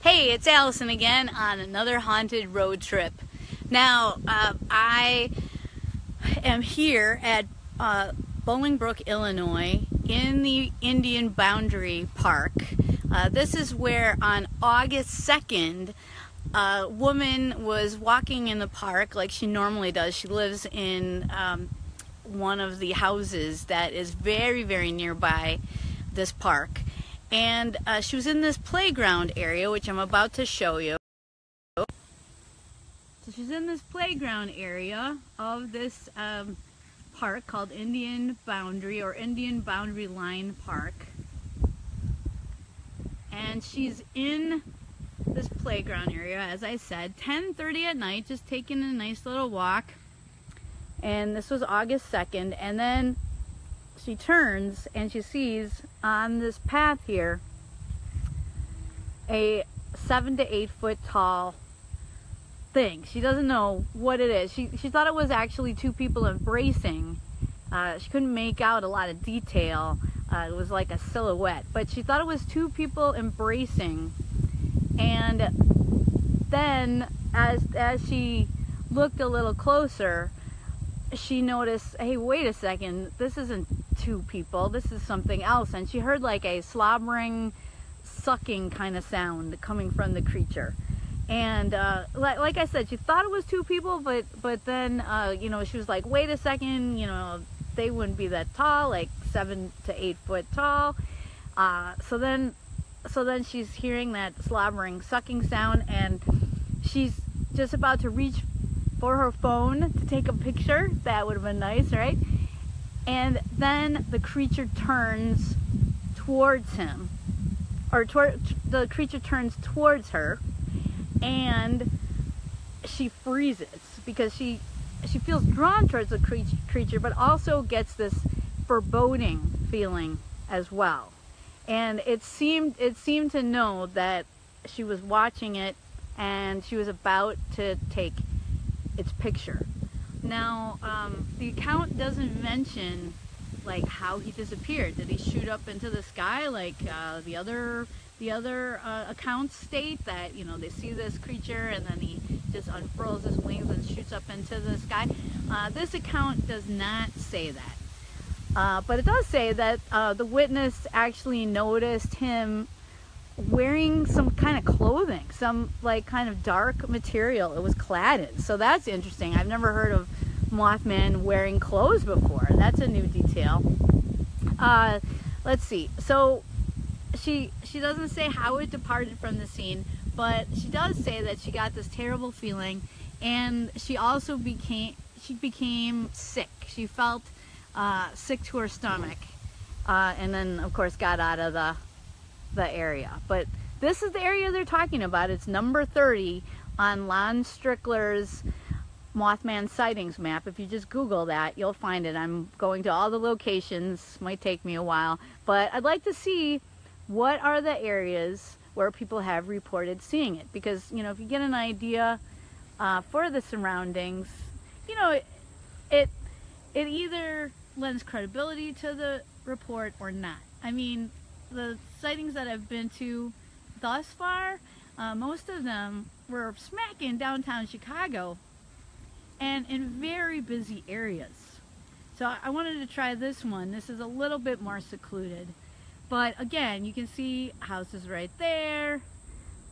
Hey, it's Allison again on another haunted road trip. Now, I am here at Bolingbrook, Illinois, in the Indian Boundary Park. This is where on August 2nd, a woman was walking in the park like she normally does. She lives in one of the houses that is very, very nearby this park. And she was in this playground area, which I'm about to show you. So she's in this playground area of this park called Indian Boundary or Indian Boundary Line Park. And she's in this playground area, as I said, 10:30 at night, just taking a nice little walk. And this was August 2nd. And then she turns and she sees on this path here a 7 to 8 foot tall thing. She doesn't know what it is. She thought it was actually two people embracing. She couldn't make out a lot of detail. It was like a silhouette, but she thought it was two people embracing. And then as she looked a little closer, she noticed, hey, wait a second, this isn't two people, this is something else. And she heard like a slobbering, sucking kind of sound coming from the creature. And like I said, she thought it was two people, but then you know, she was like, wait a second, you know, they wouldn't be that tall, like 7 to 8 foot tall. So then she's hearing that slobbering, sucking sound, and she's just about to reach for her phone to take a picture. That would have been nice, right? And then the creature turns towards him, or the creature turns towards her, and she freezes because she feels drawn towards the creature, but also gets this foreboding feeling as well. And it seemed to know that she was watching it and she was about to take its picture. Now, the account doesn't mention like how he disappeared. Did he shoot up into the sky like the other accounts state, that, you know, they see this creature and then he just unfurls his wings and shoots up into the sky? This account does not say that. But it does say that the witness actually noticed him wearing some kind of clothing, some like kind of dark material it was clad in. So that's interesting. I've never heard of Mothman wearing clothes before. That's a new detail. Let's see. So she doesn't say how it departed from the scene, but she does say that she got this terrible feeling, and she also became sick. She felt sick to her stomach, and then of course got out of the area. But this is the area they're talking about. It's number 30 on Lon Strickler's Mothman sightings map. If you just Google that, you'll find it. I'm going to all the locations. Might take me a while, but I'd like to see what are the areas where people have reported seeing it, because, you know, if you get an idea for the surroundings, you know, it either lends credibility to the report or not. I mean, the sightings that I've been to thus far, most of them were smack in downtown Chicago and in very busy areas. So I wanted to try this one. This is a little bit more secluded, but again, you can see houses right there.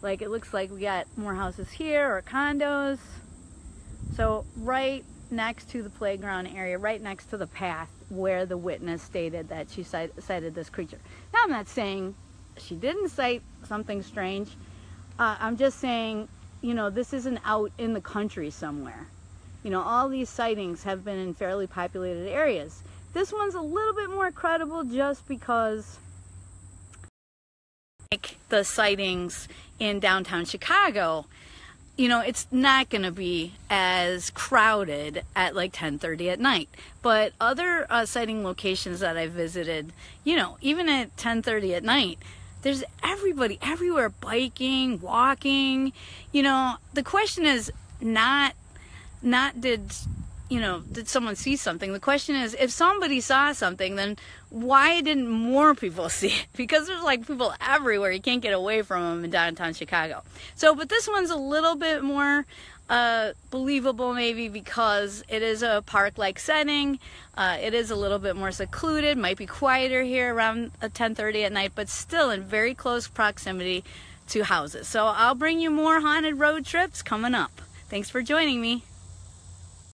Like, it looks like we got more houses here, or condos. So right next to the playground area, right next to the path where the witness stated that she sighted this creature. Now, I'm not saying she didn't sight something strange. I'm just saying, you know, this isn't out in the country somewhere. You know, all these sightings have been in fairly populated areas. This one's a little bit more credible just because, like the sightings in downtown Chicago, you know, it's not going to be as crowded at like 10:30 at night. But other sighting locations that I visited, you know, even at 10:30 at night, there's everybody everywhere, biking, walking. You know, the question is not did you know, did someone see something? The question is, if somebody saw something, then why didn't more people see it? Because there's like people everywhere. You can't get away from them in downtown Chicago. So, but this one's a little bit more believable maybe because it is a park-like setting. It is a little bit more secluded, might be quieter here around 10:30 at night, but still in very close proximity to houses. So I'll bring you more haunted road trips coming up. Thanks for joining me.